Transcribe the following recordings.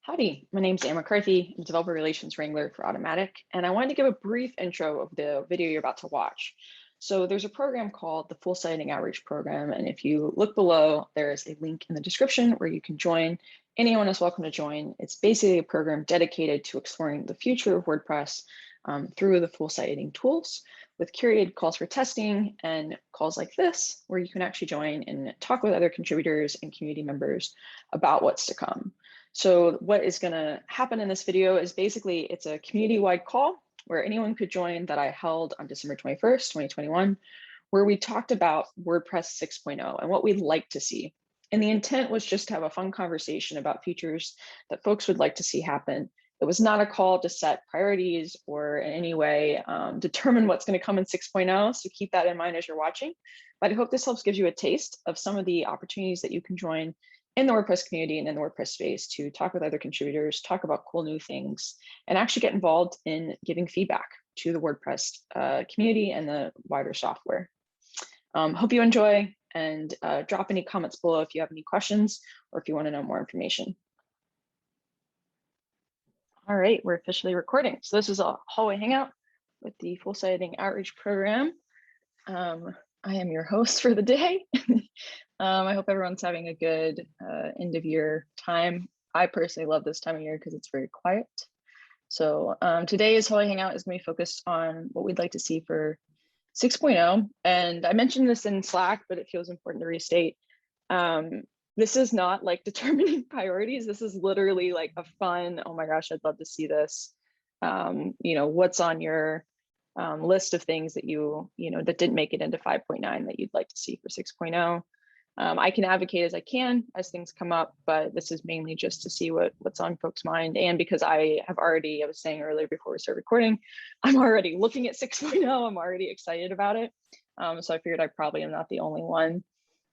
Howdy, my name's Anne McCarthy. I'm Developer Relations Wrangler for Automatic, and I wanted to give a brief intro of the video you're about to watch. So there's a program called the Full Site Outreach Program, and if you look below, there's a link in the description where you can join. Anyone is welcome to join. It's basically a program dedicated to exploring the future of WordPress through the full site editing tools, with curated calls for testing and calls like this, where you can actually join and talk with other contributors and community members about what's to come. So what is going to happen in this video is basically it's a community-wide call where anyone could join that I held on December 21st, 2021, where we talked about WordPress 6.0 and what we'd like to see. And the intent was just to have a fun conversation about features that folks would like to see happen. It was not a call to set priorities or in any way determine what's going to come in 6.0. So keep that in mind as you're watching. But I hope this helps give you a taste of some of the opportunities that you can join in the WordPress community and in the WordPress space to talk with other contributors, talk about cool new things, and actually get involved in giving feedback to the WordPress community and the wider software. Hope you enjoy, and drop any comments below if you have any questions or if you want to know more information. All right, we're officially recording. So this is a hallway hangout with the Full Site Editing Outreach Program. I am your host for the day. I hope everyone's having a good end of year time. I personally love this time of year because it's very quiet. So today's hallway hangout is going to be focused on what we'd like to see for 6.0. And I mentioned this in Slack, but it feels important to restate. This is not like determining priorities. This is literally like a fun, oh my gosh, I'd love to see this. What's on your list of things that that didn't make it into 5.9 that you'd like to see for 6.0. I can advocate as I can as things come up, but this is mainly just to see what's on folks' mind. And because I was saying earlier before we start recording, I'm already looking at 6.0. I'm already excited about it. So I figured I probably am not the only one.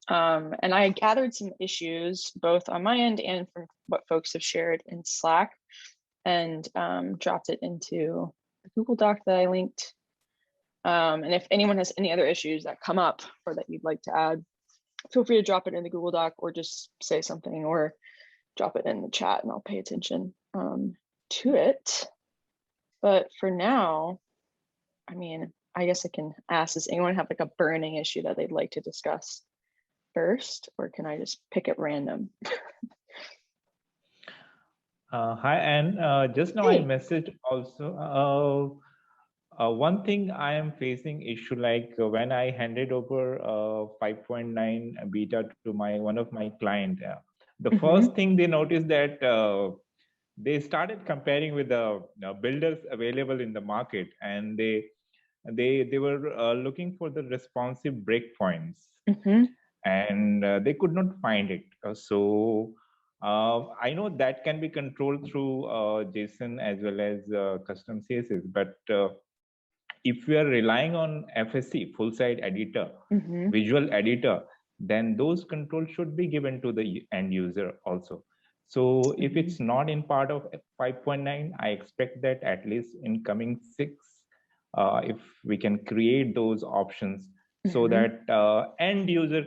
And I gathered some issues both on my end and from what folks have shared in Slack, and dropped it into a Google Doc that I linked. And if anyone has any other issues that come up or that you'd like to add, feel free to drop it in the Google Doc or just say something or drop it in the chat and I'll pay attention to it. But for now, I guess I can ask, does anyone have like a burning issue that they'd like to discuss first, or can I just pick at random? Hi, Anne. Just now I messaged also. One thing I am facing issue, like when I handed over 5.9 beta to one of my client, the first thing they noticed that they started comparing with the builders available in the market, and they were looking for the responsive breakpoints, and they could not find it. So I know that can be controlled through JSON as well as custom CSS, but if we are relying on FSE, full site editor, visual editor, then those controls should be given to the end user also. So if it's not in part of 5.9, I expect that at least in coming 6, if we can create those options so that end user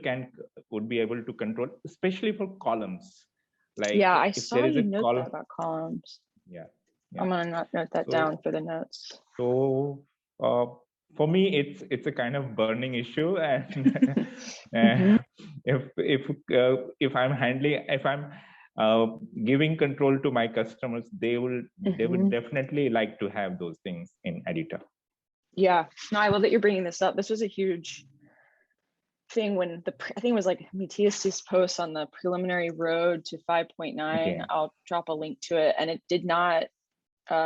would be able to control, especially for columns. Like, yeah, I saw you note that about columns. Yeah. I'm gonna note that down for the notes. So for me, it's a kind of burning issue, and if I'm giving control to my customers, they would definitely like to have those things in editor. Yeah, no, I love that you're bringing this up. This was a huge thing when I think it was like Matthias's post on the preliminary road to 5.9. Okay. I'll drop a link to it, and it did not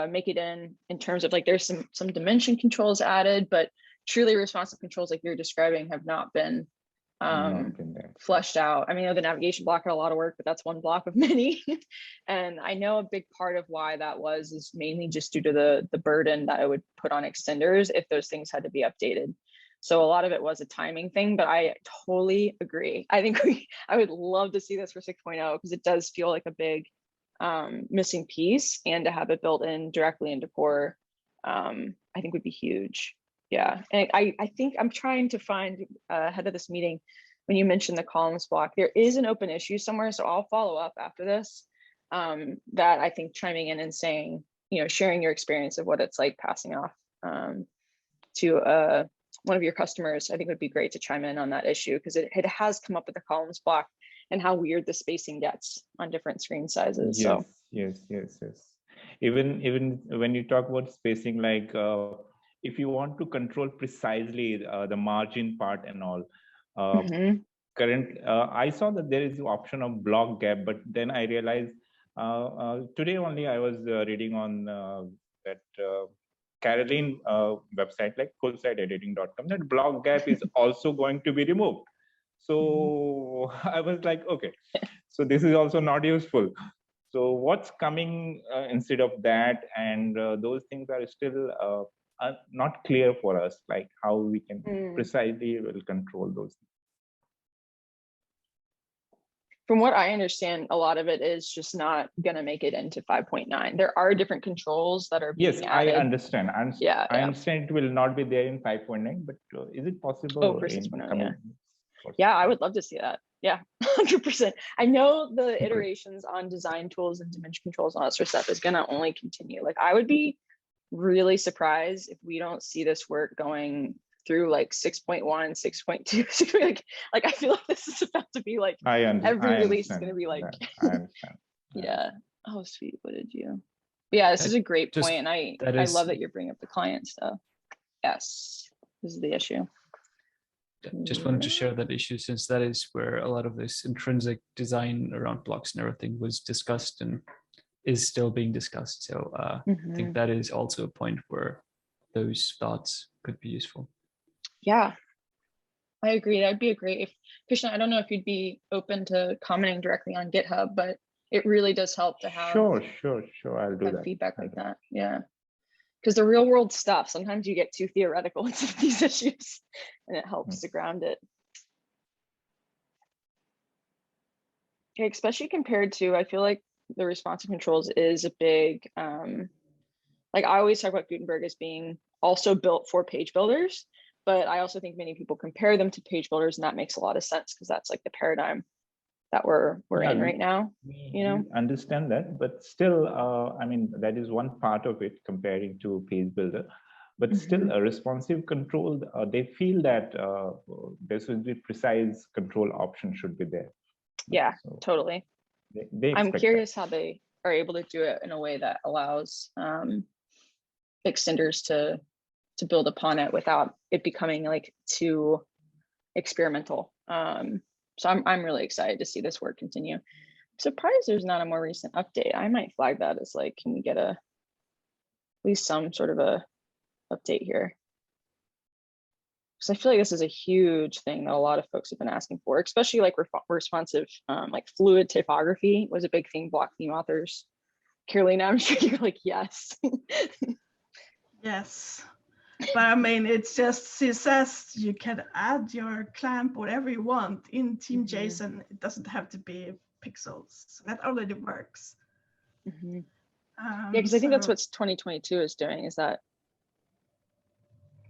make it in terms of like there's some dimension controls added, but truly responsive controls like you're describing have not been fleshed out. I mean, the navigation block had a lot of work, but that's one block of many. And I know a big part of why that is mainly just due to the burden that it would put on extenders if those things had to be updated. So a lot of it was a timing thing, but I totally agree. I think I would love to see this for 6.0 because it does feel like a big missing piece, and to have it built in directly into core, I think would be huge. Yeah, and I think I'm trying to find ahead of this meeting, when you mentioned the columns block, there is an open issue somewhere, so I'll follow up after this that I think chiming in and saying, sharing your experience of what it's like passing off to one of your customers, I think would be great to chime in on that issue, because it has come up with the columns block and how weird the spacing gets on different screen sizes. Yes. Even when you talk about spacing, like if you want to control precisely the margin part and all, I saw that there is the option of block gap, but then I realized today only I was reading on that Caroline website, like fullsiteediting.com, that block gap is also going to be removed. So I was like, okay, so this is also not useful. So what's coming instead of that? And those things are still not clear for us, like how we can precisely will control those things. From what I understand, a lot of it is just not going to make it into 5.9. There are different controls that are being added. I understand. I understand it will not be there in 5.9, but is it possible? Oh, for 6.0, yeah, I would love to see that. Yeah, 100%. I know the iterations on design tools and dimension controls and all that sort of stuff is going to only continue. Like, I would be really surprised if we don't see this work going through like 6.1, 6.2, like I feel like this is about to be like every release is going to be like, I understand. Yeah. Oh, sweet. What did you? But yeah, this is a great point. And I love that you're bringing up the client stuff. Yes, this is the issue. Just wanted to share that issue, since that is where a lot of this intrinsic design around blocks and everything was discussed and is still being discussed. So I think that is also a point where those thoughts could be useful. Yeah, I agree. That'd be a great, if Krishna, I don't know if you'd be open to commenting directly on GitHub, but it really does help to have sure, I'll do that. Feedback like that. Yeah, because the real world stuff, sometimes you get too theoretical in some of these issues, and it helps to ground it. Okay, especially compared to, I feel like the responsive controls is a big, like I always talk about Gutenberg as being also built for page builders, but I also think many people compare them to page builders, and that makes a lot of sense because that's like the paradigm that we're in right now. We understand that, but still, I mean, that is one part of it comparing to page builder, but still a responsive control, they feel that there should be precise control option should be there. Yeah, so totally. I'm curious how they are able to do it in a way that allows extenders to build upon it without it becoming like too experimental. So I'm really excited to see this work continue. I'm surprised there's not a more recent update. I might flag that as like, can we get at least some sort of a update here? Because I feel like this is a huge thing that a lot of folks have been asking for, especially like responsive, like fluid typography was a big thing. Block theme authors, Carolina, I'm sure you're like, yes. Yes. But I mean, it's just CSS. You can add your clamp, whatever you want in Team JSON. It doesn't have to be pixels. So that already works. Yeah, because I think that's what 2022 is doing. Is that?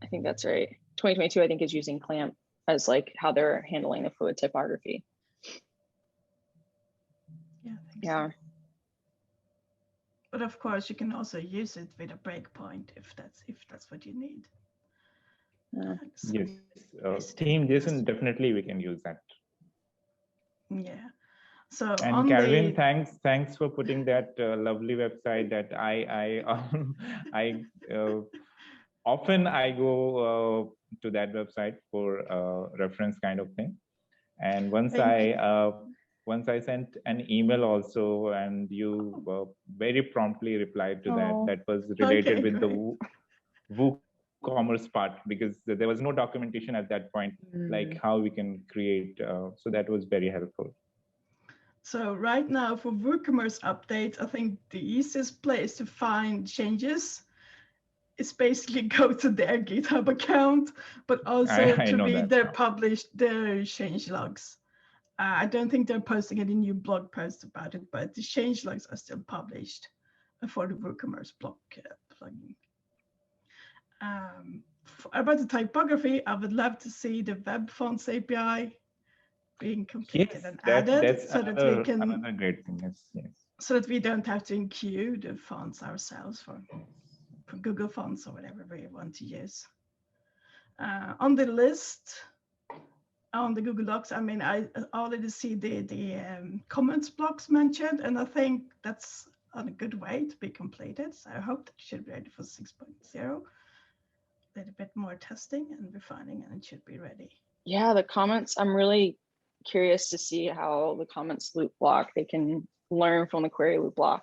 I think that's right. 2022, I think, is using clamp as like how they're handling the fluid typography. Yeah. But of course, you can also use it with a breakpoint if that's what you need. Yes, Team JSON, definitely we can use that. Yeah. So and Caroline, thanks for putting that lovely website that I often I go to that website for reference kind of thing. And once I sent an email also, and you very promptly replied to that was related with the WooCommerce part, because there was no documentation at that point, like how we can create. So that was very helpful. So right now for WooCommerce updates, I think the easiest place to find changes is basically go to their GitHub account, but also to read their change logs. I don't think they're posting any new blog posts about it, but the change logs are still published for the WooCommerce blog plugin. About the typography, I would love to see the Webfonts API being completed and added, that's so that we can. Another great thing. Yes. so that we don't have to include the fonts ourselves for Google Fonts or whatever we want to use. On the list, on the Google Docs, I mean, I already see the comments blocks mentioned, and I think that's on a good way to be completed. So I hope that it should be ready for 6.0. A little bit more testing and refining, and it should be ready. Yeah, the comments, I'm really curious to see how the comments loop block, they can learn from the query loop block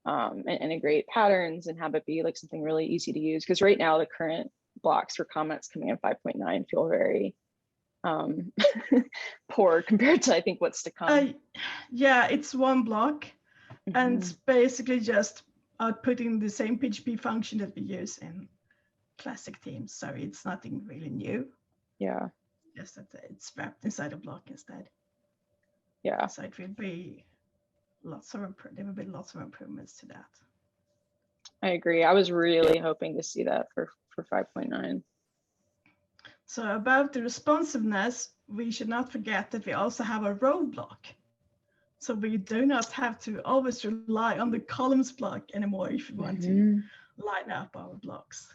and integrate patterns and have it be like something really easy to use. Because right now the current blocks for comments coming in 5.9 feel very poor compared to I think what's to come. Yeah, it's one block, and it's basically just outputting the same PHP function that we use in classic themes. So it's nothing really new. Yeah. Just that it's wrapped inside a block instead. Yeah. So it will be there will be lots of improvements to that. I agree. I was really hoping to see that for 5.9. So about the responsiveness, we should not forget that we also have a row block. So we do not have to always rely on the columns block anymore if we want to line up our blocks.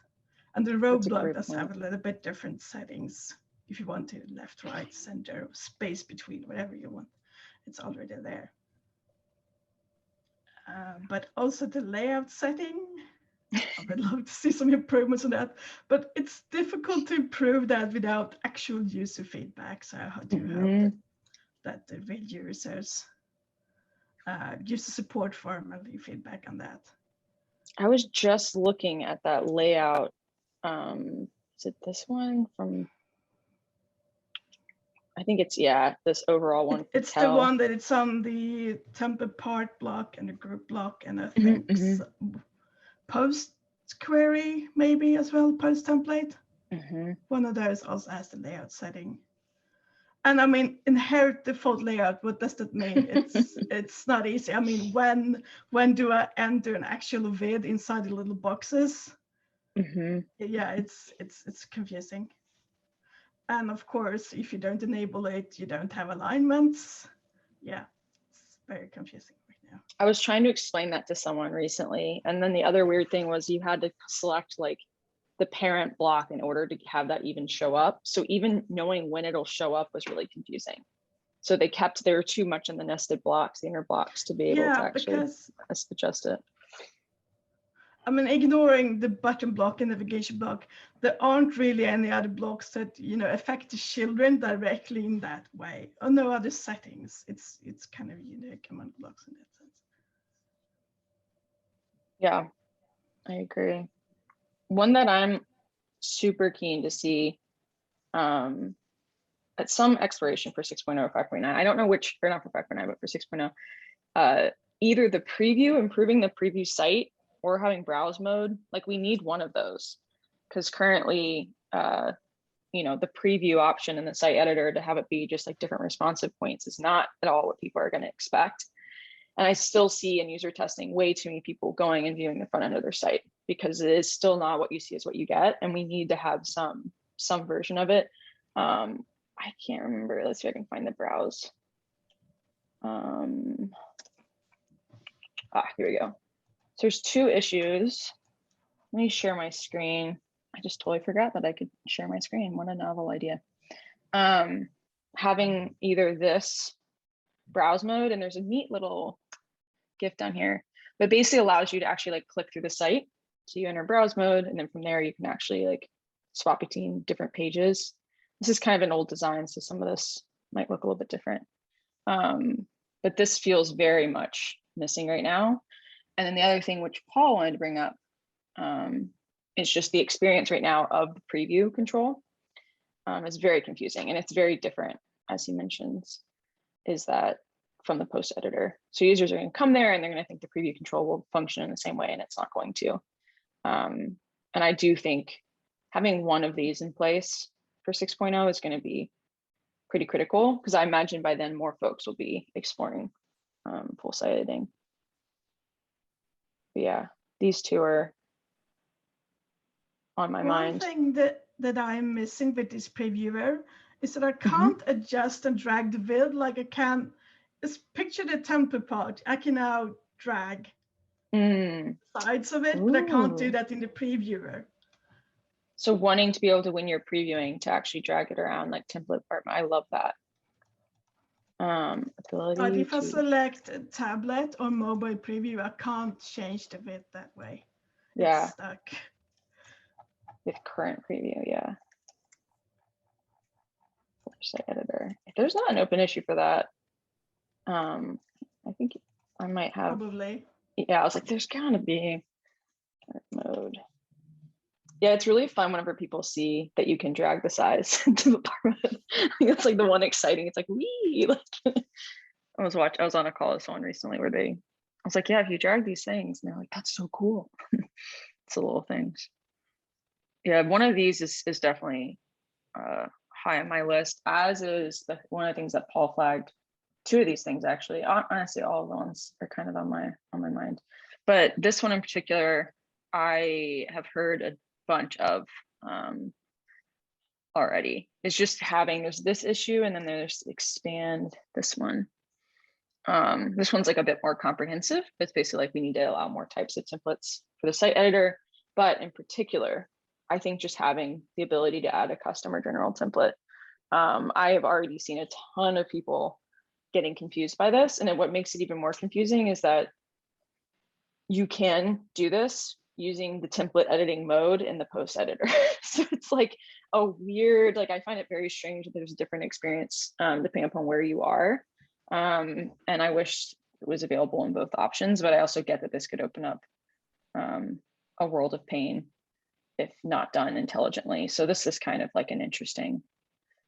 And the row block does have a little bit different settings. If you want to left, right, center, space between, whatever you want, it's already there. But also the layout setting, I would love to see some improvements on that, but it's difficult to improve that without actual user feedback. So I do hope that the real users use the support form and leave feedback on that. I was just looking at that layout. Is it this one from? I think it's, yeah, this overall one. It's the one that it's on the template part block and the group block, and I think post query maybe as well, post template. One of those also has the layout setting. And I mean, inherit default layout, what does that mean? It's not easy. I mean, when do I enter an actual vid inside the little boxes? Yeah, it's confusing. And of course, if you don't enable it, you don't have alignments. Yeah, it's very confusing right now. I was trying to explain that to someone recently. And then the other weird thing was you had to select like the parent block in order to have that even show up. So even knowing when it'll show up was really confusing. So they kept, there were too much in the nested blocks, the inner blocks, to be able to actually adjust it. I mean, ignoring the button block and navigation block, there aren't really any other blocks that, you know, affect the children directly in that way, or no other settings. It's kind of unique among blocks in that sense. Yeah, I agree. One that I'm super keen to see at some exploration for 6.0 or 5.9. I don't know which, or not for 5.9, but for 6.0, either the preview, improving the preview site, or having browse mode. Like we need one of those, because currently, you know, the preview option in the site editor to have it be just like different responsive points is not at all what people are going to expect. And I still see in user testing way too many people going and viewing the front end of their site, because it is still not what you see is what you get, and we need to have some version of it. I can't remember. Let's see if I can find the browse. Here we go. So there's two issues. Let me share my screen. I just totally forgot that I could share my screen. What a novel idea. Having either this browse mode, and there's a neat little GIF down here, but basically allows you to actually like click through the site. So you enter browse mode, and then from there you can actually like swap between different pages. This is kind of an old design, so some of this might look a little bit different. But this feels very much missing right now. And then the other thing which Paul wanted to bring up is just the experience right now of the preview control. It's very confusing, and it's very different, as he mentions, is that from the post editor. So users are going to come there and they're going to think the preview control will function in the same way, and it's not going to. And I do think having one of these in place for 6.0 is going to be pretty critical, because I imagine by then more folks will be exploring full site editing. But yeah, these two are on my mind. One thing that I'm missing with this previewer is that I can't adjust and drag the vid like I can. Just picture the template part. I can now drag Mm. sides of it, but I can't do Ooh. that in the previewer. So wanting to be able to, when you're previewing, to actually drag it around like template part, I love that. Ability But if I to select a tablet or mobile preview, I can't change the width that way. Yeah. It's stuck. With current preview, yeah. Website editor. If there's not an open issue for that, I think I might have. Probably. Yeah, I was like, there's gotta be mode. Yeah, it's really fun whenever people see that you can drag the size into the part. I think that's like the one exciting. It's like, wee. Like, I was on a call with someone recently where I was like, yeah, if you drag these things, and they're like, that's so cool. It's the little things. Yeah, one of these is definitely high on my list, as is one of the things that Paul flagged. Two of these things, actually. Honestly, all of the ones are kind of on my mind. But this one in particular, I have heard a bunch of already. It's just there's this issue, and then there's expand this one. This one's like a bit more comprehensive. It's basically like we need to allow more types of templates for the site editor. But in particular, I think just having the ability to add a custom or general template. I have already seen a ton of people getting confused by this. And what makes it even more confusing is that you can do this using the template editing mode in the post editor. So it's like a weird, like I find it very strange that there's a different experience depending upon where you are. And I wish it was available in both options, but I also get that this could open up a world of pain if not done intelligently. So this is kind of like an interesting,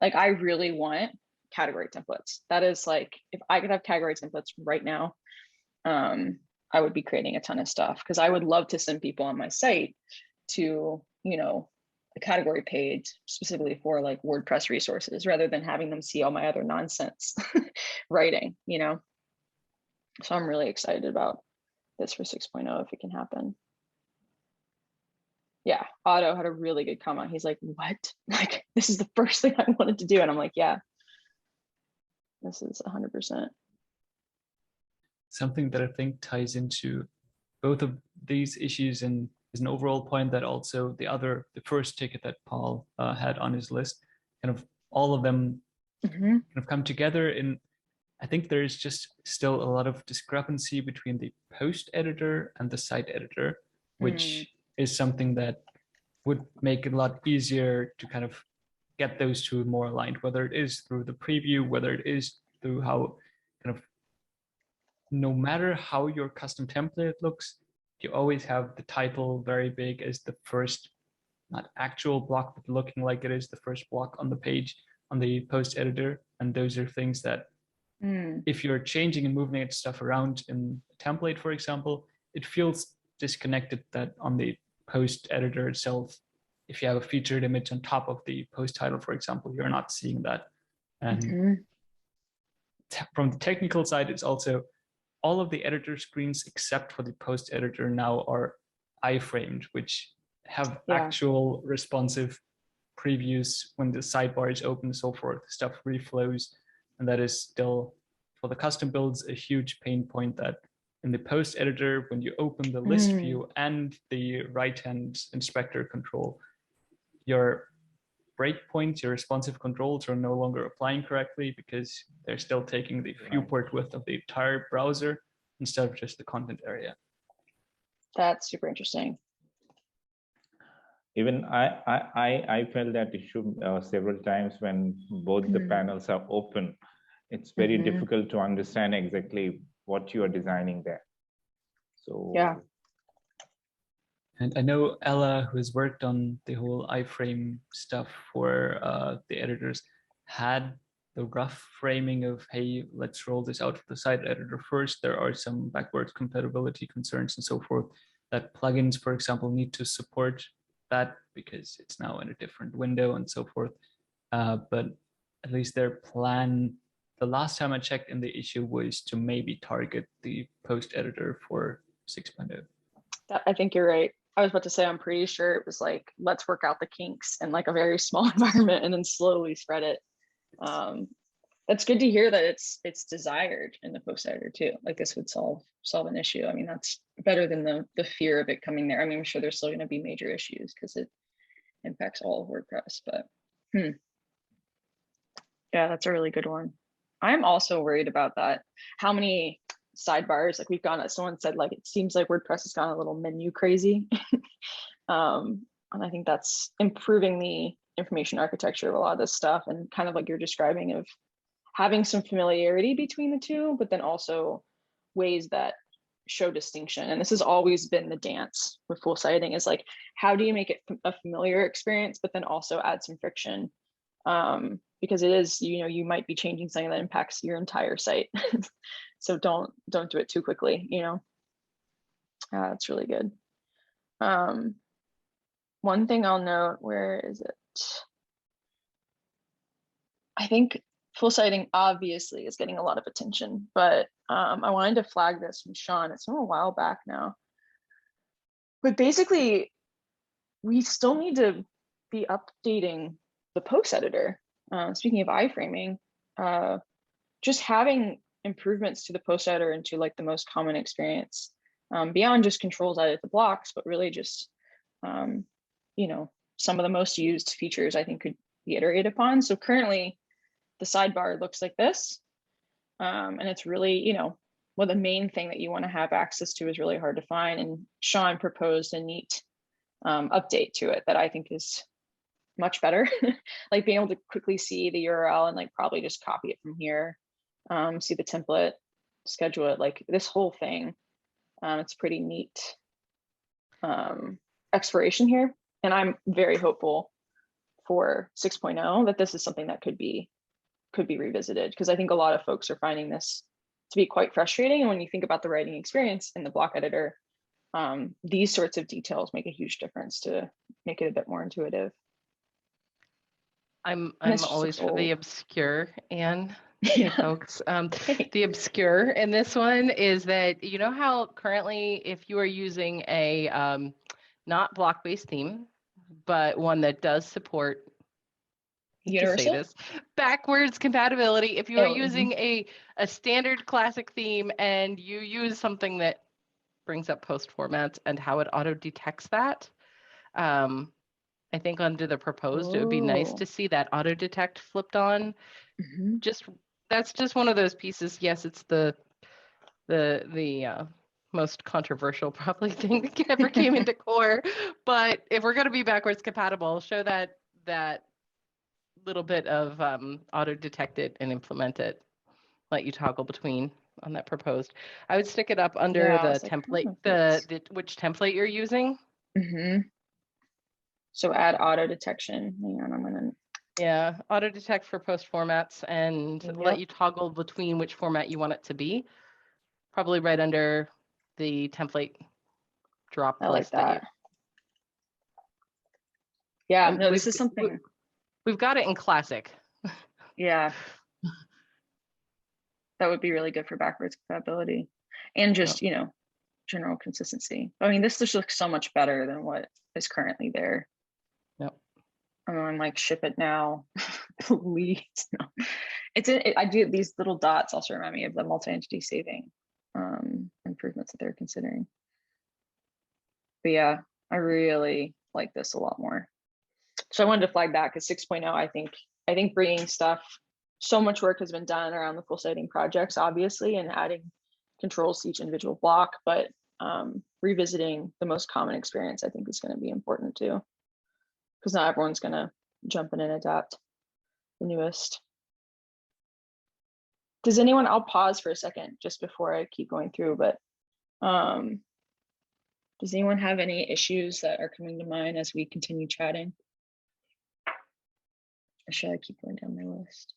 like I really want category templates. That is like, if I could have category templates right now, I would be creating a ton of stuff, because I would love to send people on my site to, a category page specifically for like WordPress resources, rather than having them see all my other nonsense writing, So I'm really excited about this for 6.0 if it can happen. Yeah, Otto had a really good comment. He's like, what? Like, this is the first thing I wanted to do. And I'm like, yeah, this is 100%. Something that I think ties into both of these issues and is an overall point that also the first ticket that Paul had on his list, kind of all of them kind of come together in, I think there's just still a lot of discrepancy between the post editor and the site editor, which is something that would make it a lot easier to kind of get those two more aligned, whether it is through the preview, whether it is through how kind of, no matter how your custom template looks, you always have the title very big as the first, not actual block, but looking like it is the first block on the page on the post editor. And those are things that if you're changing and moving stuff around in a template, for example, it feels disconnected that on the post editor itself, if you have a featured image on top of the post title, for example, you're not seeing that. And from the technical side, it's also all of the editor screens except for the post editor now are iframed, which have actual responsive previews when the sidebar is open and so forth. Stuff reflows, and that is still, for the custom builds, a huge pain point that in the post editor, when you open the list view and the right-hand inspector control, your breakpoints, your responsive controls are no longer applying correctly because they're still taking the viewport width of the entire browser instead of just the content area. That's super interesting. Even I felt that issue several times when both the panels are open. It's very difficult to understand exactly what you are designing there. So yeah. And I know Ella, who has worked on the whole iframe stuff for the editors, had the rough framing of, hey, let's roll this out for the site editor first. There are some backwards compatibility concerns and so forth that plugins, for example, need to support that because it's now in a different window and so forth. But at least their plan, the last time I checked in the issue, was to maybe target the post editor for 6.0. I think you're right. I was about to say, I'm pretty sure it was like, let's work out the kinks in like a very small environment and then slowly spread it. That's good to hear that it's desired in the post editor too. Like this would solve an issue. I mean, that's better than the fear of it coming there. I mean, I'm sure there's still going to be major issues because it impacts all of WordPress, but yeah, that's a really good one. I'm also worried about that. How many sidebars, like we've gone, someone said, like, it seems like WordPress has gone a little menu crazy. And I think that's improving the information architecture of a lot of this stuff, and kind of like you're describing of having some familiarity between the two, but then also ways that show distinction. And this has always been the dance with full siting, is like, how do you make it a familiar experience, but then also add some friction? Because it is, you might be changing something that impacts your entire site. So don't do it too quickly, it's really good. One thing I'll note, where is it? I think full siting obviously is getting a lot of attention, but I wanted to flag this from Sean. It's from a while back now. But basically, we still need to be updating the post editor. Speaking of iframing, just having improvements to the post editor and to like the most common experience, beyond just controls edit the blocks, but really just some of the most used features I think could be iterated upon. So currently the sidebar looks like this, and it's really, well, the main thing that you want to have access to is really hard to find. And Sean proposed a neat update to it that I think is much better. Like being able to quickly see the URL and like probably just copy it from here, see the template, schedule it, like this whole thing. It's pretty neat exploration here. And I'm very hopeful for 6.0 that this is something that could be revisited, because I think a lot of folks are finding this to be quite frustrating. And when you think about the writing experience in the block editor, these sorts of details make a huge difference to make it a bit more intuitive. I'm always for the obscure, and folks. The obscure in this one is that, how currently if you are using a not block-based theme, but one that does support universal backwards compatibility, if you are using a standard classic theme and you use something that brings up post formats and how it auto detects that, I think under the proposed, it would be nice to see that auto detect flipped on. That's just one of those pieces. Yes, it's the most controversial probably thing that ever came into core. But if we're going to be backwards compatible, show that little bit of auto detect it and implement it. Let you toggle between on that proposed. I would stick it up under the template, which template you're using. So add auto detection. Hang on, I'm gonna. Auto detect for post formats, and let you toggle between which format you want it to be. Probably right under the template drop. I like that. Yeah, no, this is something. We've got it in classic. Yeah. That would be really good for backwards compatibility and just, general consistency. I mean, this just looks so much better than what is currently there. I'm like, ship it now, please. No. I do, these little dots also remind me of the multi-entity saving improvements that they're considering. But yeah, I really like this a lot more. So I wanted to flag that because 6.0, I think bringing stuff, so much work has been done around the full siting projects, obviously, and adding controls to each individual block, but revisiting the most common experience, I think, is going to be important too, because not everyone's going to jump in and adapt the newest. Does anyone, I'll pause for a second just before I keep going through, but does anyone have any issues that are coming to mind as we continue chatting? Or should I keep going down my list?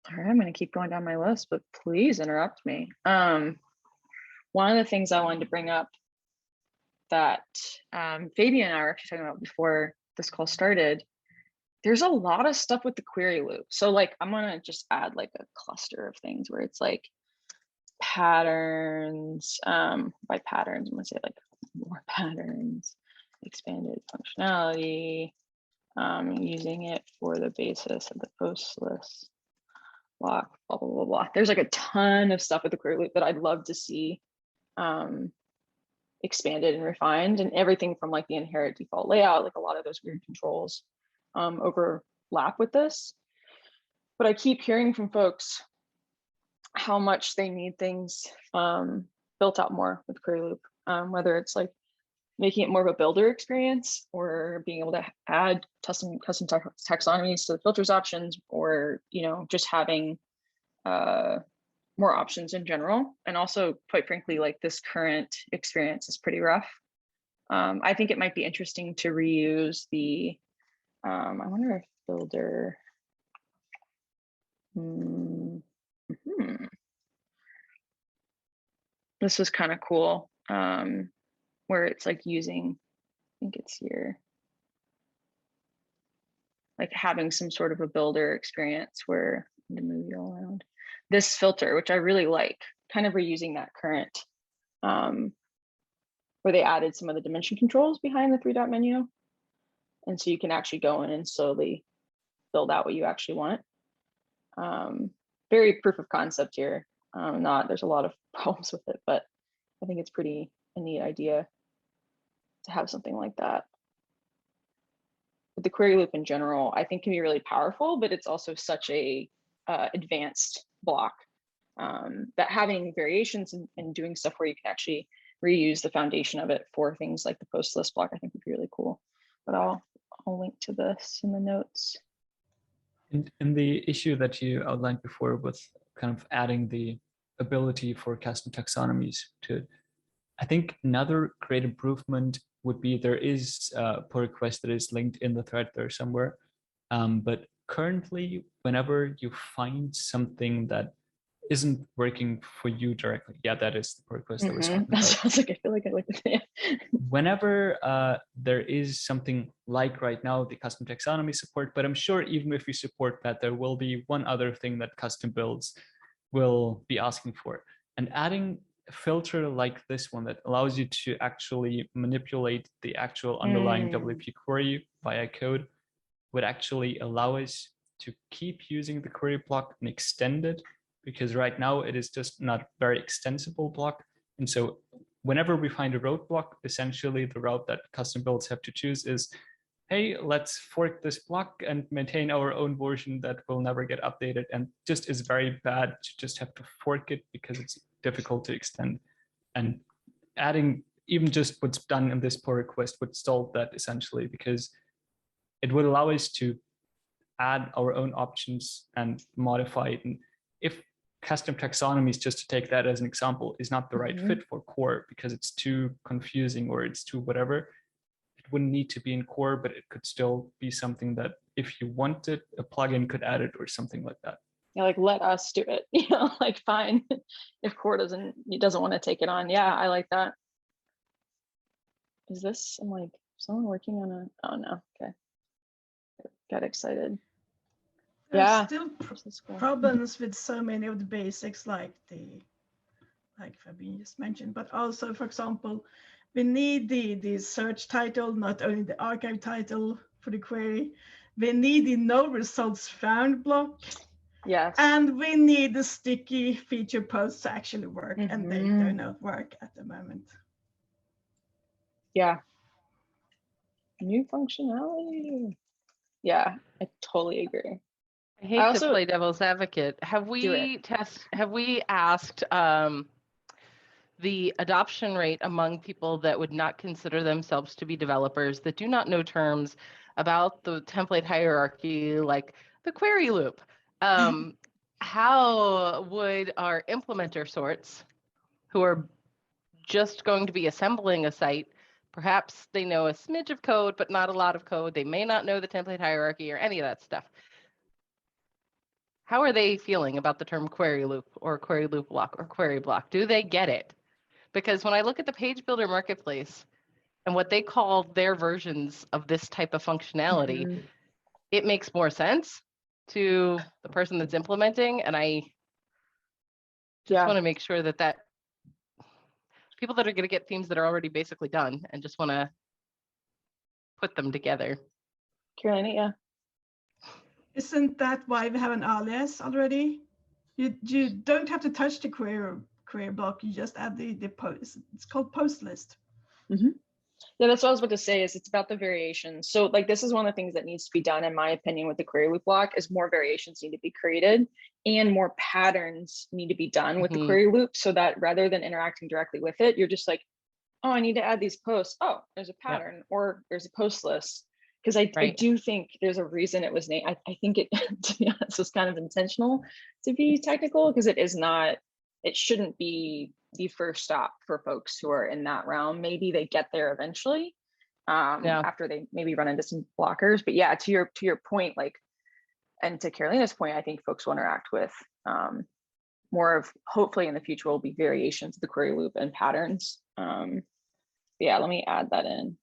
All right, I'm going to keep going down my list, but please interrupt me. One of the things I wanted to bring up that Fabian and I were actually talking about before this call started, there's a lot of stuff with the query loop. So like, I'm going to just add like a cluster of things where it's like patterns, by patterns, I'm going to say like more patterns, expanded functionality, using it for the basis of the post list block, blah, blah, blah, blah. There's like a ton of stuff with the query loop that I'd love to see expanded and refined, and everything from like the inherit default layout, like a lot of those weird controls overlap with this. But I keep hearing from folks how much they need things built out more with query loop, whether it's like making it more of a builder experience, or being able to add custom taxonomies to the filters options, or just having more options in general. And also, quite frankly, like this current experience is pretty rough. I think it might be interesting to reuse the I wonder if builder this was kind of cool, where it's like using, I think it's here, like having some sort of a builder experience where to move you all around. This filter, which I really like, kind of reusing that current, where they added some of the dimension controls behind the 3-dot menu. And so you can actually go in and slowly build out what you actually want. Very proof of concept here. There's a lot of problems with it, but I think it's pretty a neat idea to have something like that. But the query loop in general, I think can be really powerful, but it's also such a advanced block that having variations and doing stuff where you can actually reuse the foundation of it for things like the post list block, I think would be really cool. But I'll link to this in the notes. In the issue that you outlined before with kind of adding the ability for custom taxonomies to it, I think another great improvement would be there is a pull request that is linked in the thread there somewhere. But currently, whenever you find something that isn't working for you directly, yeah, that is the pull request that we're talking about. Sounds like I feel like I like it. Whenever there is something like right now the custom taxonomy support, but I'm sure even if we support that, there will be one other thing that custom builds will be asking for. And adding a filter like this one that allows you to actually manipulate the actual underlying WP query via code would actually allow us to keep using the query block and extend it, because right now it is just not a very extensible block. And so whenever we find a roadblock, essentially the route that custom builds have to choose is, hey, let's fork this block and maintain our own version that will never get updated, and just is very bad to just have to fork it because it's difficult to extend. And adding even just what's done in this pull request would solve that essentially, because it would allow us to add our own options and modify it. And if custom taxonomies, just to take that as an example, is not the right fit for core because it's too confusing or it's too whatever, it wouldn't need to be in core, but it could still be something that if you wanted, a plugin could add it or something like that. Yeah, like let us do it, like fine. If core doesn't want to take it on. Yeah, I like that. Is this, I'm like, someone working on a, oh no, okay. Got excited. There's still problems with so many of the basics, like Fabian just mentioned, but also, for example, we need the search title, not only the archive title for the query. We need the no results found block. Yes. And we need the sticky feature posts to actually work, and they do not work at the moment. Yeah. New functionality. Yeah, I totally agree. I hate to play devil's advocate. Have we asked the adoption rate among people that would not consider themselves to be developers, that do not know terms about the template hierarchy, like the query loop? How would our implementer sorts, who are just going to be assembling a site, perhaps they know a smidge of code, but not a lot of code, they may not know the template hierarchy or any of that stuff. How are they feeling about the term query loop or query loop block or query block? Do they get it? Because when I look at the page builder marketplace and what they call their versions of this type of functionality, it makes more sense to the person that's implementing. And I just want to make sure that people that are going to get themes that are already basically done and just want to put them together. Carolina, yeah. Isn't that why we have an alias already? You don't have to touch the query block. You just add the post. It's called post list. Mm-hmm. Yeah, that's what I was about to say. Is it's about the variations. So like this is one of the things that needs to be done, in my opinion, with the query loop block. Is more variations need to be created and more patterns need to be done with the query loop, so that rather than interacting directly with it, you're just like, oh, I need to add these posts. Oh, there's a pattern, or there's a post list. Because I do think there's a reason it was named. I think it, to be honest, was kind of intentional to be technical, because it is not, it shouldn't be the first stop for folks who are in that realm. Maybe they get there eventually after they maybe run into some blockers. But yeah, to your point, like, and to Carolina's point, I think folks will interact with more of, hopefully in the future will be variations of the query loop and patterns. Yeah, let me add that in.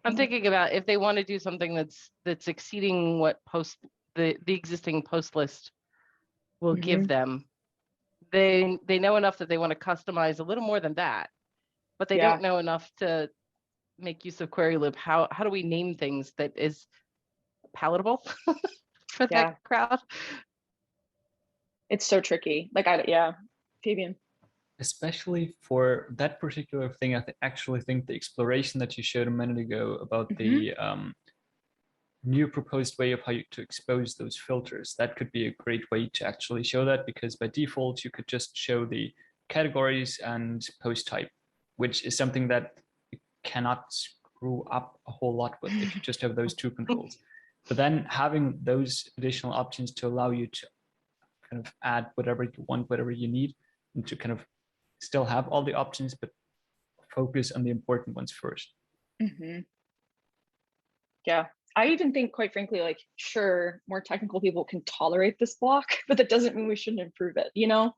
I'm thinking about if they want to do something that's exceeding what the existing post list will give them. They know enough that they want to customize a little more than that, but they don't know enough to make use of query loop. How do we name things that is palatable for that crowd? It's so tricky. Like Fabian. Especially for that particular thing, I actually think the exploration that you showed a minute ago about the new proposed way of how to expose those filters, that could be a great way to actually show that, because by default, you could just show the categories and post type, which is something that you cannot screw up a whole lot with if you just have those two controls. But then having those additional options to allow you to kind of add whatever you want, whatever you need, and to kind of still have all the options, but focus on the important ones first. Yeah, I even think, quite frankly, like, sure, more technical people can tolerate this block, but that doesn't mean we shouldn't improve it. You know,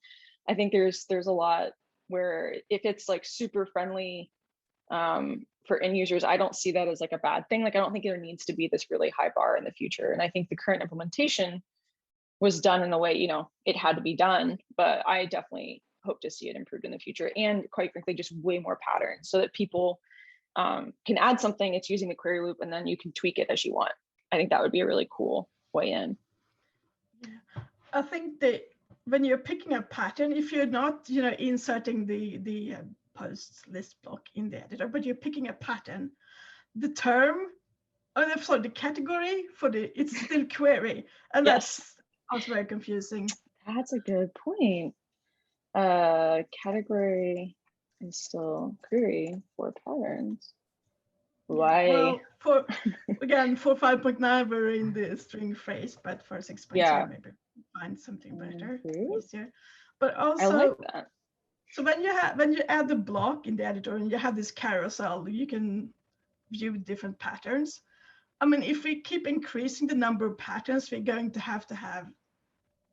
I think there's a lot where if it's like super friendly for end users, I don't see that as like a bad thing. Like, I don't think there needs to be this really high bar in the future. And I think the current implementation was done in the way, you know, it had to be done, but I definitely hope to see it improved in the future, and quite frankly, just way more patterns, so that people can add something, it's using the query loop, and then you can tweak it as you want. I think that would be a really cool way in. Yeah. I think that when you're picking a pattern, if you're not, you know, inserting the post list block in the editor, but you're picking a pattern, the term, sorry, the category for it's still query, and that's also very confusing. That's a good point. Category is still query for patterns. Why? Well, for 5.9 we're in the string phrase, but for 6.0 maybe find something better, easier. But also, I like that. So when you add the block in the editor and you have this carousel, you can view different patterns. I mean, if we keep increasing the number of patterns, we're going to have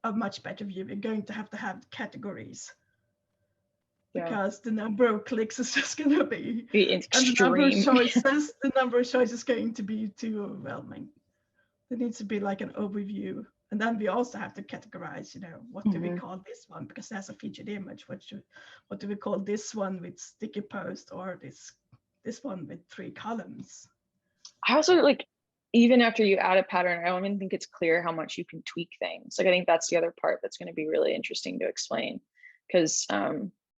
a much better view. We're going to have categories, because the number of clicks is just going to be extreme. And the number of choices is going to be too overwhelming. There needs to be like an overview, and then we also have to categorize. You know, what do we call this one, because there's a featured image. What do we call this one with sticky post, or this one with 3 columns? I also like, even after you add a pattern, I don't even think it's clear how much you can tweak things. Like, I think that's the other part that's going to be really interesting to explain, because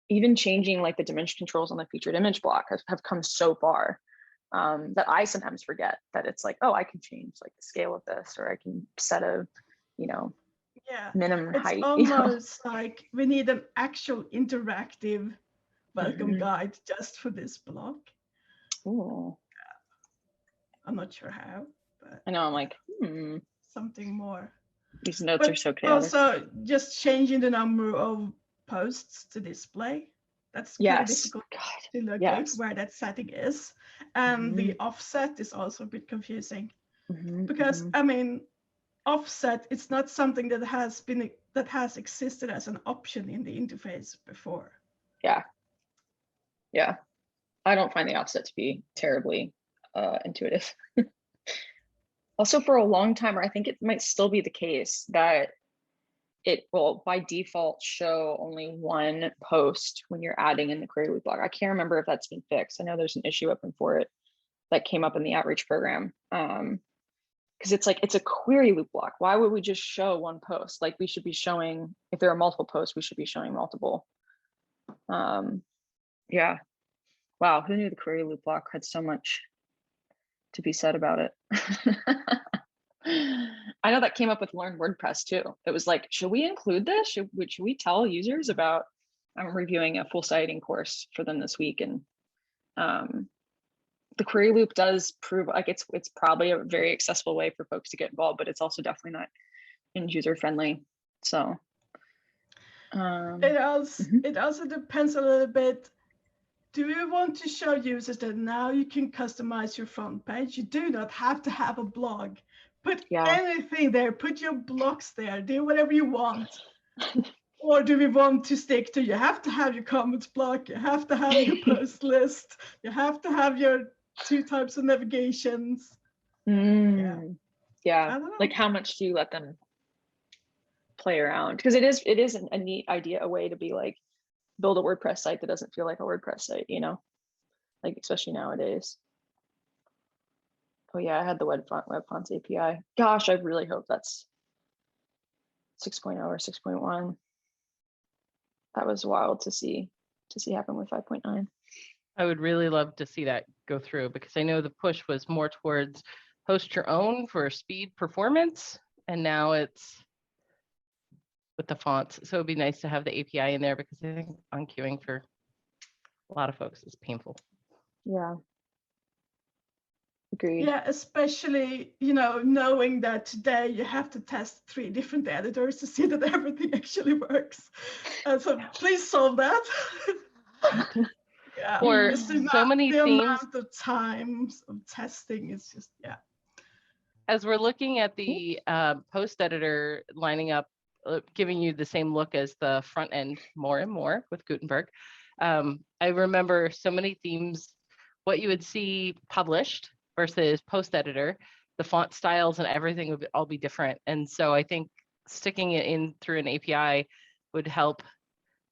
even changing like the dimension controls on the featured image block have come so far that I sometimes forget that it's like, oh, I can change like the scale of this, or I can set a, you know, minimum height. It's almost like we need an actual interactive welcome guide just for this block. Ooh. I'm not sure how, but I know, I'm like, something more. These notes are so chaotic. Also, just changing the number of posts to display. That's pretty difficult to locate where that setting is. And the offset is also a bit confusing, because I mean, offset, it's not something that has existed as an option in the interface before. Yeah. I don't find the offset to be terribly intuitive. Also, for a long time, or I think it might still be the case, that it will by default show only one post when you're adding in the query loop block. I can't remember if that's been fixed. I know there's an issue open for it. that came up in the outreach program. Because it's a query loop block. Why would we just show one post? Like we should be showing, if there are multiple posts, we should be showing multiple. Yeah. Wow, who knew the query loop block had so much to be said about it? I know that came up with Learn WordPress too. It was like, should we include this? Should we tell users about, I'm reviewing a full siting course for them this week, and the query loop does prove like it's probably a very accessible way for folks to get involved, but it's also definitely not user friendly. So it also depends a little bit. Do you want to show users that now you can customize your front page? You do not have to have a blog. Put anything there, put your blocks there, do whatever you want. Or do we want to stick to, you have to have your comments block, you have to have your post list, you have to have your 2 types of navigations. Yeah. Like how much do you let them play around? Because it is a neat idea, a way to be like, build a WordPress site that doesn't feel like a WordPress site, you know, like especially nowadays. Oh yeah, I had the Webfonts API. Gosh, I really hope that's 6.0 or 6.1. That was wild to see happen with 5.9. I would really love to see that go through, because I know the push was more towards host your own for speed performance, and now it's with the fonts. So it'd be nice to have the API in there, because I think unqueuing for a lot of folks is painful. Yeah. Agreed. Yeah, especially, you know, knowing that today you have to test 3 different editors to see that everything actually works. So please solve that. Yeah, for so many themes, amount of times of testing is just, yeah. As we're looking at the post editor lining up, giving you the same look as the front end more and more with Gutenberg, I remember so many themes, what you would see published versus post editor, the font styles and everything would all be different. And so I think sticking it in through an API would help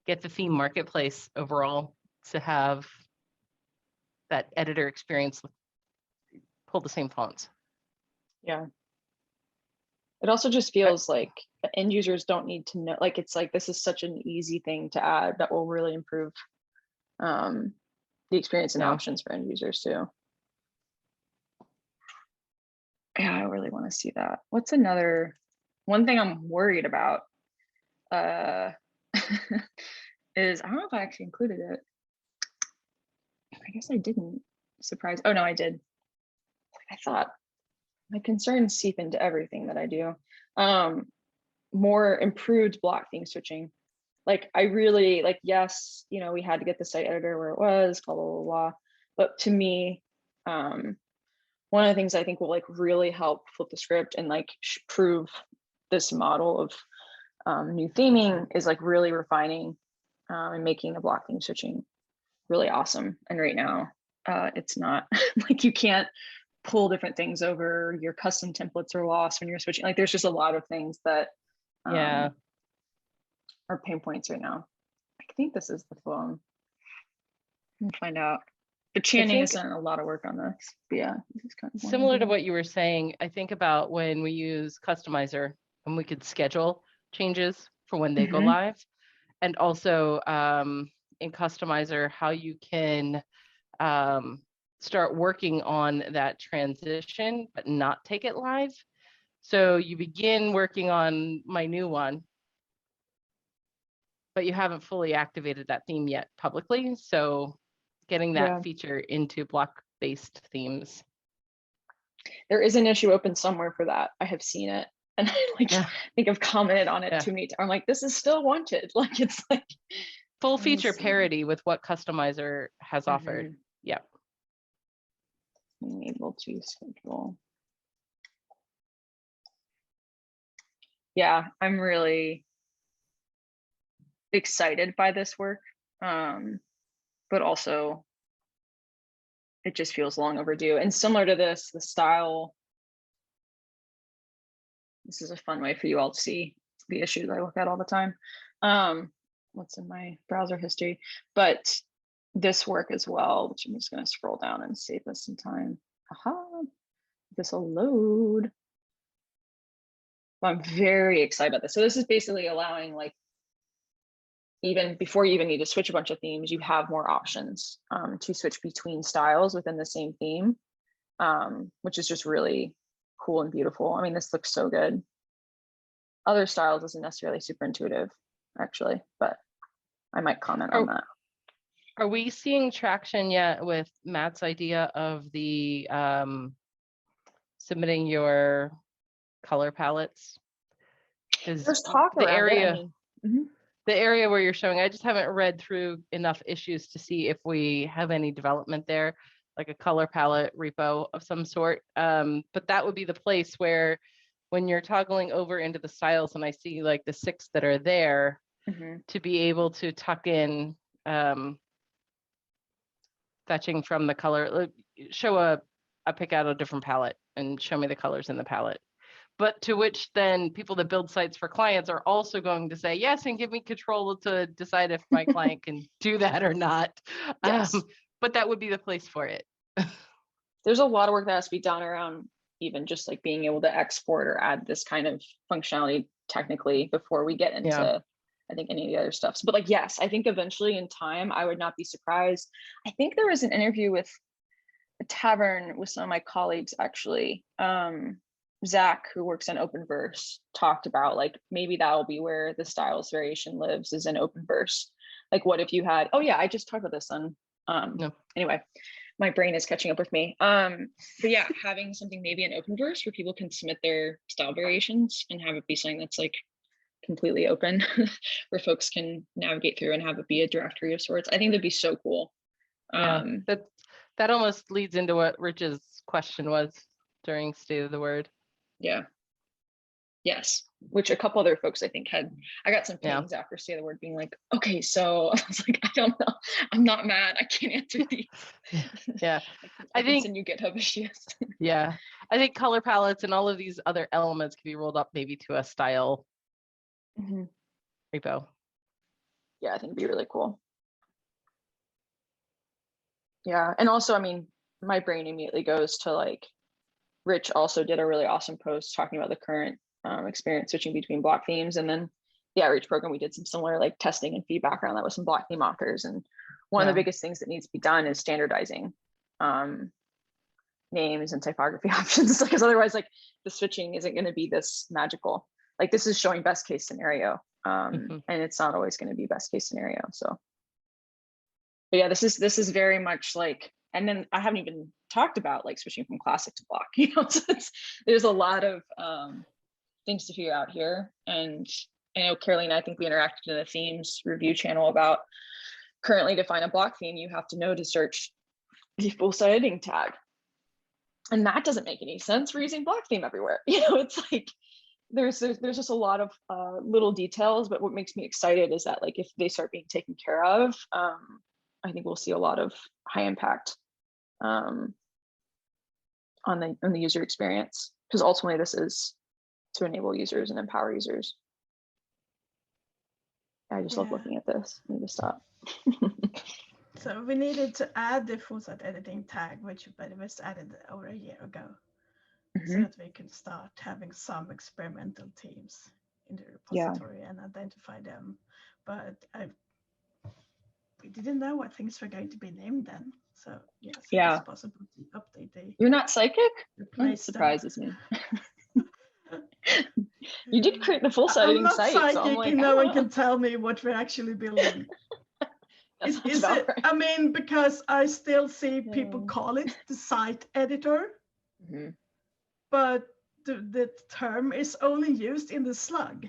get the theme marketplace overall to have that editor experience, pull the same fonts. Yeah. It also just feels like end users don't need to know, like it's like this is such an easy thing to add that will really improve the experience and options for end users too. Yeah, I really want to see that. What's one thing I'm worried about is, I don't know if I actually included it. I guess I didn't. Surprise. Oh no, I did. I thought my concerns seep into everything that I do. More improved block theme switching. Like I really like, yes, you know, we had to get the site editor where it was, blah, blah, blah, blah. But to me, one of the things I think will like really help flip the script and like prove this model of new theming is like really refining and making the block theme switching really awesome. And right now, it's not like you can't pull different things over, your custom templates are lost when you're switching. Like there's just a lot of things that are pain points right now. I think this is the phone. We'll find out. But Channing has done a lot of work on this. But yeah, this is kind of similar to what you were saying. I think about when we use Customizer and we could schedule changes for when they go live. And also in Customizer, how you can start working on that transition, but not take it live. So you begin working on my new one, but you haven't fully activated that theme yet publicly. So getting that feature into block-based themes. There is an issue open somewhere for that. I have seen it. And I think I've commented on it too many times. I'm like, this is still wanted. Like it's like full feature parity with what Customizer has offered. Yeah. Being able to schedule. Yeah, I'm really excited by this work. But also it just feels long overdue. And similar to this, the style, this is a fun way for you all to see the issues I look at all the time. What's in my browser history, but this work as well, which I'm just going to scroll down and save us some time. Aha, this will load. I'm very excited about this. So this is basically allowing, like, even before you even need to switch a bunch of themes, you have more options to switch between styles within the same theme, which is just really cool and beautiful. I mean, this looks so good. Other styles isn't necessarily super intuitive, actually, but I might comment on that. Are we seeing traction yet with Matt's idea of the submitting your color palettes? There's talk the around area. it. I mean, The area where you're showing, I just haven't read through enough issues to see if we have any development there, like a color palette repo of some sort. But that would be the place where, when you're toggling over into the styles, and I see like the 6 that are there, to be able to tuck in fetching from the color, show a pick out a different palette and show me the colors in the palette. But to which then people that build sites for clients are also going to say yes, and give me control to decide if my client can do that or not. Yes. But that would be the place for it. There's a lot of work that has to be done around even just like being able to export or add this kind of functionality technically before we get into, I think, any of the other stuff. But like, yes, I think eventually in time, I would not be surprised. I think there was an interview with a tavern with some of my colleagues, actually. Zach, who works on Openverse, talked about like maybe that will be where the styles variation lives, is in Openverse. Like, what if you had, oh yeah, I just talked about this on anyway, my brain is catching up with me. But yeah, having something maybe in Openverse where people can submit their style variations and have it be something that's like completely open where folks can navigate through and have it be a directory of sorts. I think that'd be so cool. That almost leads into what Rich's question was during State of the Word. Yeah. Yes. Which a couple other folks I think had. I got some pings after State of the Word being like, okay, so I was like, I don't know. I'm not mad. I can't answer these. Yeah. I think send you GitHub issues. Yeah. I think color palettes and all of these other elements can be rolled up maybe to a style repo. Yeah, I think it'd be really cool. Yeah. And also, I mean, my brain immediately goes to like, Rich also did a really awesome post talking about the current experience switching between block themes. And then the outreach program, we did some similar like testing and feedback around that with some block theme authors. And one of the biggest things that needs to be done is standardizing names and typography options, because otherwise like the switching isn't going to be this magical. Like this is showing best case scenario and it's not always going to be best case scenario. So but yeah, this is very much like, and then I haven't even talked about like switching from classic to block, you know, so there's a lot of things to figure out here. And I know Caroline, I think we interacted in the themes review channel about currently to find a block theme, you have to know to search the full site editing tag. And that doesn't make any sense. We're using block theme everywhere. You know, it's like, there's just a lot of little details, but what makes me excited is that like, if they start being taken care of, I think we'll see a lot of high impact on the user experience, because ultimately this is to enable users and empower users. I just love looking at this. I need to stop. So we needed to add the full site editing tag, which was added over a year ago, so that we could start having some experimental teams in the repository and identify them. But we didn't know what things were going to be named then. So yes, it's possible to update the. You're not psychic? That surprises me. You did create the full site editing site. I'm not psychic, so I'm like, no one can tell me what we're actually building. Is it, right. I mean, because I still see people call it the site editor, but the term is only used in the slug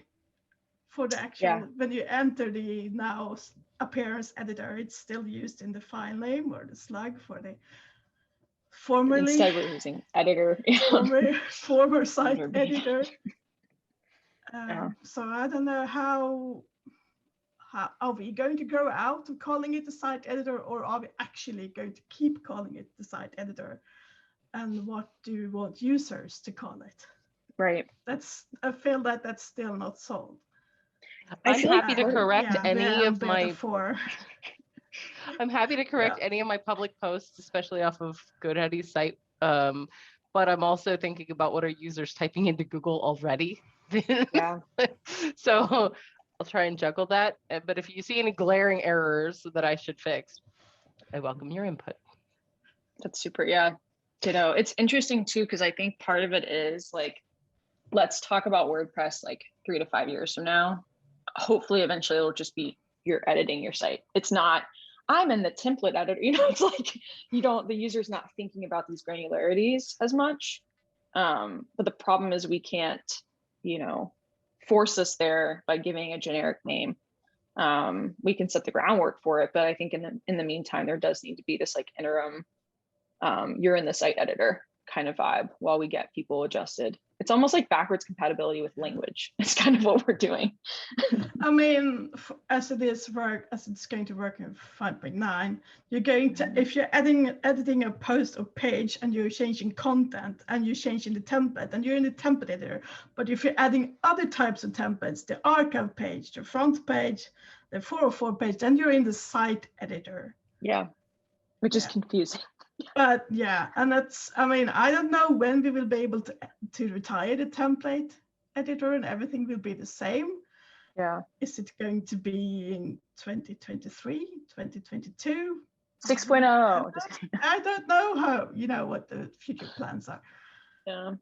for the actual, when you enter the now appearance editor, it's still used in the file name or the slug for the formerly. Instead we're using editor. former site editor. So I don't know how are we going to grow out of calling it the site editor, or are we actually going to keep calling it the site editor? And what do you want users to call it? Right. I feel that that's still not solved. I'm happy to correct any of my. I'm happy to correct any of my public posts, especially off of GoDaddy's site. But I'm also thinking about what are users typing into Google already. Yeah. So I'll try and juggle that. But if you see any glaring errors that I should fix, I welcome your input. That's super. Yeah. Ditto. It's interesting too, because I think part of it is like, let's talk about WordPress like 3 to 5 years from now. Hopefully, eventually it'll just be you're editing your site. It's not, I'm in the template editor. You know, it's like the user's not thinking about these granularities as much. But the problem is we can't, force us there by giving a generic name. We can set the groundwork for it, but I think in the meantime, there does need to be this like interim, you're in the site editor kind of vibe while we get people adjusted. It's almost like backwards compatibility with language. It's kind of what we're doing. I mean, as it's going to work in 5.9, you're going to, if you're editing a post or page and you're changing content and you're changing the template and you're in the template editor, but if you're adding other types of templates, the archive page, the front page, the 404 page, then you're in the site editor. Yeah, which is confusing. But yeah, and that's, I mean, I don't know when we will be able to retire the template editor and everything will be the same. Yeah. Is it going to be in 2023, 2022? 6.0. I don't know how, what the future plans are. Yeah.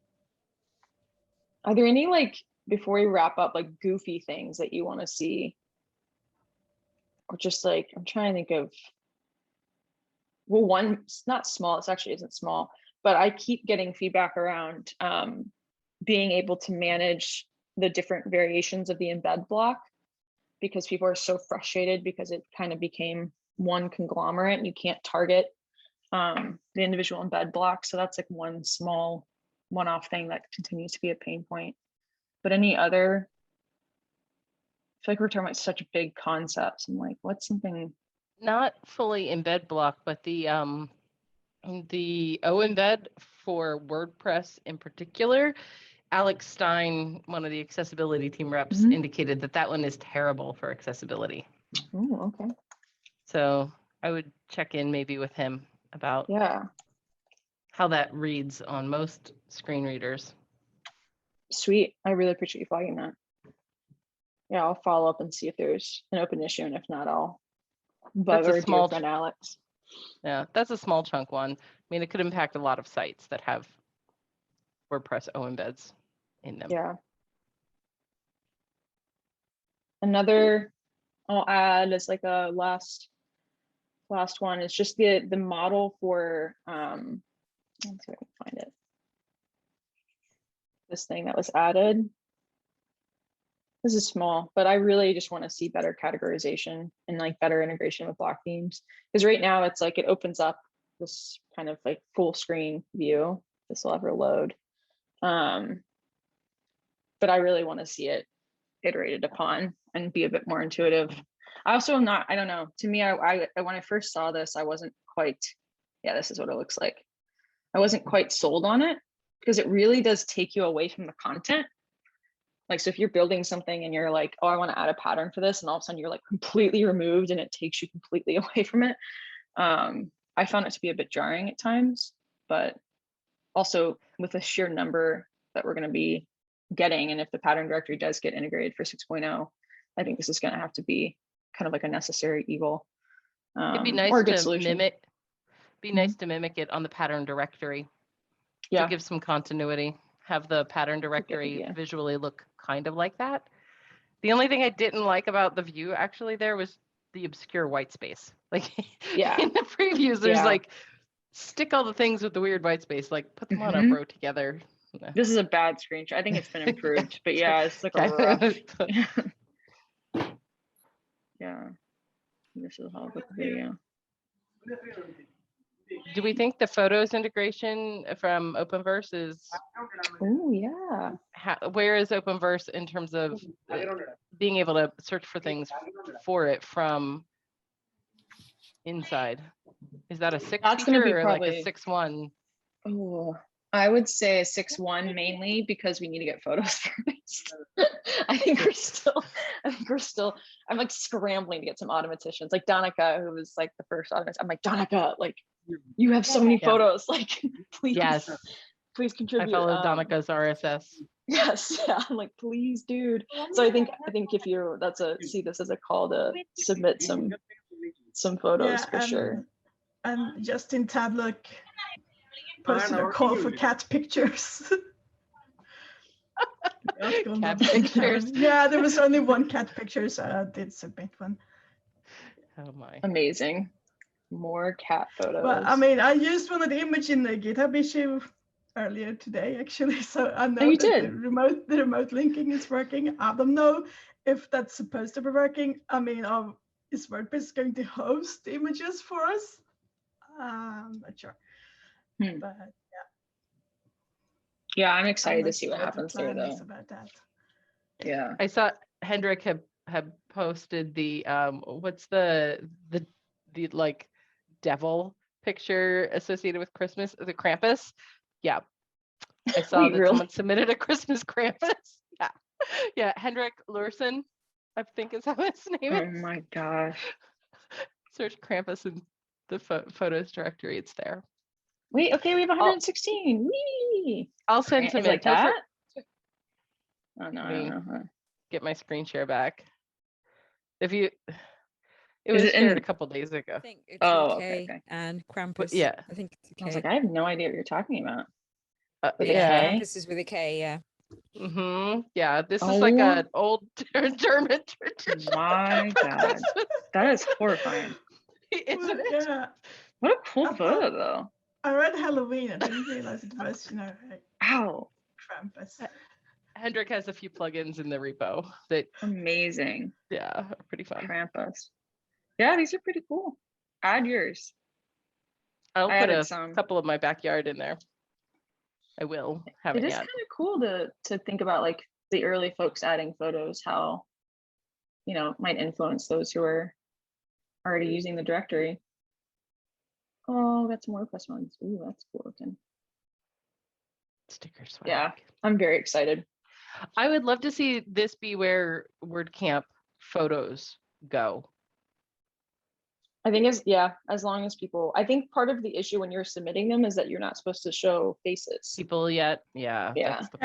Are there any, like, before we wrap up, like goofy things that you want to see? Or just like, I'm trying to think of, well, one, it's not small, it actually isn't small, but I keep getting feedback around being able to manage the different variations of the embed block, because people are so frustrated because it kind of became one conglomerate and you can't target the individual embed block. So that's like one small one-off thing that continues to be a pain point. But any other, I feel like we're talking about such big concepts. I'm like, what's something? Not fully embed block, but the O embed for WordPress in particular, Alex Stein, one of the accessibility team reps, indicated that one is terrible for accessibility. Oh, okay. So I would check in maybe with him about how that reads on most screen readers. Sweet. I really appreciate you flagging that. Yeah, I'll follow up and see if there's an open issue, and if not, I'll bug our dear friend Alex. Yeah, that's a small chunk one. I mean, it could impact a lot of sites that have WordPress O embeds in them. Yeah. Another I'll add as like a last one is just the model for let's see if I can find it. This thing that was added. This is small, but I really just want to see better categorization and like better integration with block themes. Because right now it's like it opens up this kind of like full screen view. This will ever load. But I really want to see it iterated upon and be a bit more intuitive. I also am not, I don't know, to me, I when I first saw this, I wasn't quite, this is what it looks like. I wasn't quite sold on it because it really does take you away from the content. Like, so if you're building something and you're like, oh, I want to add a pattern for this, and all of a sudden you're like completely removed and it takes you completely away from it. I found it to be a bit jarring at times, but also with the sheer number that we're going to be getting, and if the pattern directory does get integrated for 6.0, I think this is going to have to be kind of like a necessary evil. It'd be nice to mimic. Be nice to mimic it on the pattern directory. To give some continuity. Have the pattern directory visually look kind of like that. The only thing I didn't like about the view actually there was the obscure white space. Like in the previews, there's like stick all the things with the weird white space, like put them on a row together. This is a bad screenshot. I think it's been improved, but it's like a rough. This is how the video. Do we think the photos integration from Openverse is? Oh yeah. Where is Openverse in terms of being able to search for things for it from inside? Is that a 6 feature or like a 6.1? Oh, I would say a 6.1 mainly because we need to get photos first. I think we're still, I'm like scrambling to get some automaticians, like Donica, who was like the first automatician. I'm like, Donica, like you have so many photos, like please, please contribute. I follow Donica's RSS. Yes, yeah, I'm like, please, dude. So I think if you, see this as a call to submit some photos for sure. And Justin Tadlock posted a call for cat pictures. Cat pictures. Yeah, there was only one cat picture, so I did submit one. Oh my. Amazing. More cat photos. Well, I mean, I used one of the image in the GitHub issue earlier today, actually. So I know that the remote linking is working. I don't know if that's supposed to be working. I mean, is WordPress going to host the images for us? I'm not sure. But yeah, I'm excited to see what happens there, though. About that. Yeah, I saw Hendrik had posted the what's the like devil picture associated with Christmas, the Krampus. Yeah, I saw that someone submitted a Christmas Krampus. Yeah, Hendrik Lursen, I think is how his name is. Oh my gosh! Search Krampus in the photos directory. It's there. Wait, okay, we have 116. Whee! I'll send some like info. that. Oh no, I don't know. Get my screen share back. It was shared a couple days ago. I think it's okay. And Krampus. But yeah, I think it's a K. I was like, I have no idea what you're talking about. Krampus is with a K, yeah. Yeah, this is like an old German tradition. My God, that is horrifying. Isn't it? Yeah. What a cool photo, though. I read Halloween. I didn't realize it was, Ow. Krampus. Hendrik has a few plugins in the repo that amazing. Yeah, are pretty fun. Krampus. Yeah, these are pretty cool. Add yours. I'll put a couple of my backyard in there. I will. It is kind of cool to think about like the early folks adding photos, how it might influence those who are already using the directory. Oh, got some WordPress ones. Ooh, that's cool looking. Sticker swag. Yeah, I'm very excited. I would love to see this be where WordCamp photos go. I think as long as people, I think part of the issue when you're submitting them is that you're not supposed to show faces. People yet. Yeah.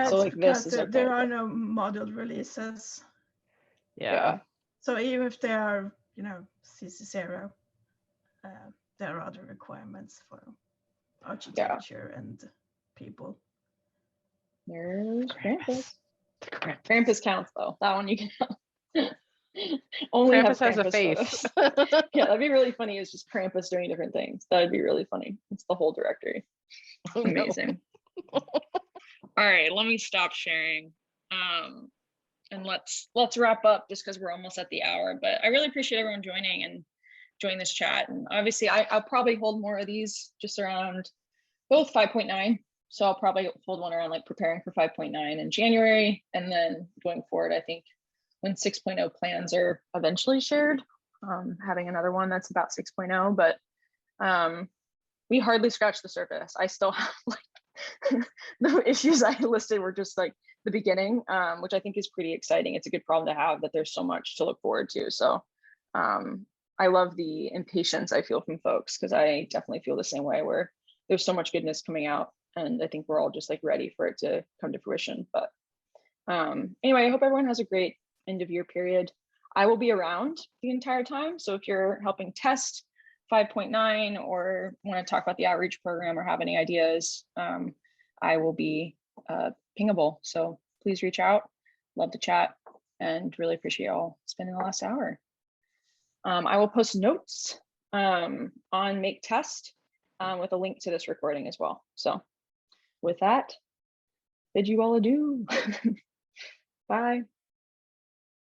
So like this is okay. There are no modeled releases. Yeah. So even if they are, CC0, there are other requirements for architecture and people. There's Krampus. Krampus counts though. That one you can only Krampus have has a face. Yeah, that'd be really funny. It's just Krampus doing different things. That'd be really funny. It's the whole directory. Amazing. All right, let me stop sharing. And let's wrap up just because we're almost at the hour. But I really appreciate everyone joining this chat. And obviously I'll probably hold more of these just around both 5.9. So I'll probably hold one around like preparing for 5.9 in January. And then going forward, I think when 6.0 plans are eventually shared, having another one that's about 6.0, but we hardly scratched the surface. I still have like the issues I listed were just like the beginning, which I think is pretty exciting. It's a good problem to have that there's so much to look forward to. So I love the impatience I feel from folks because I definitely feel the same way where there's so much goodness coming out. And I think we're all just like ready for it to come to fruition. But anyway, I hope everyone has a great end of year period. I will be around the entire time. So if you're helping test 5.9 or want to talk about the outreach program or have any ideas, I will be pingable. So please reach out. Love to chat and really appreciate y'all spending the last hour. I will post notes on Make Test with a link to this recording as well. So with that, bid you all adieu. Bye.